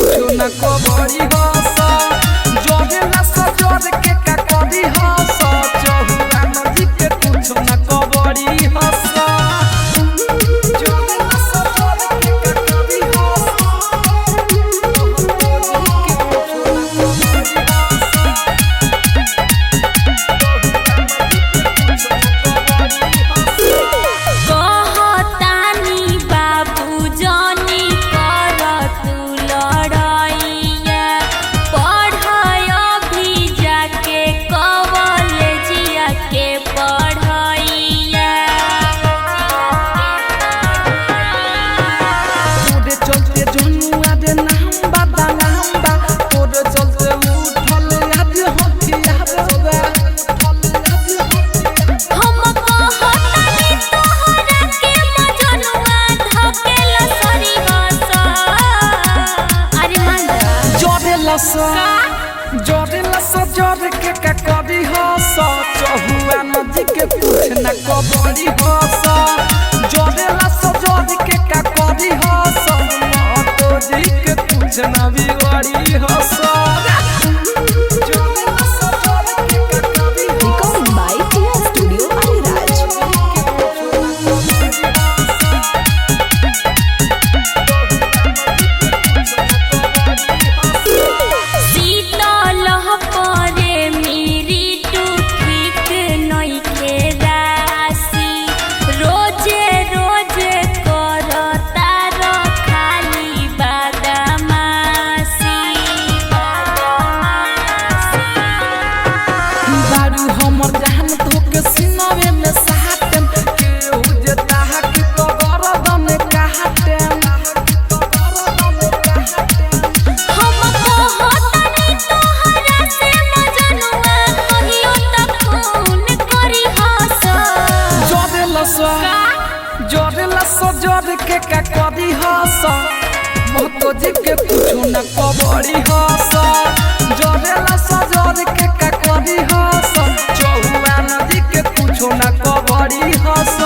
कुछो न कबड़ी हस जोरे न सजोर के का करी हस चहुआ नदी के कुछो न कबड़ी हस जोरे न सजोर के का करी हस जोरे लसा जोर के का करी हस चहुआ नदी के कुछ न कबड़ी हस जोरे लसा जोर के का करी हस तो जी के कुछ न बिगड़ी हस जोरे लसा जोर के का करी Recorded by TR Studio Ariraj. जोरे लसा जोर के का करी हस महतो जी के कुछो न कबड़ी हस जोरे लसा जोर के का करी हस चहुआ नदी के कुछो न कबड़ी हस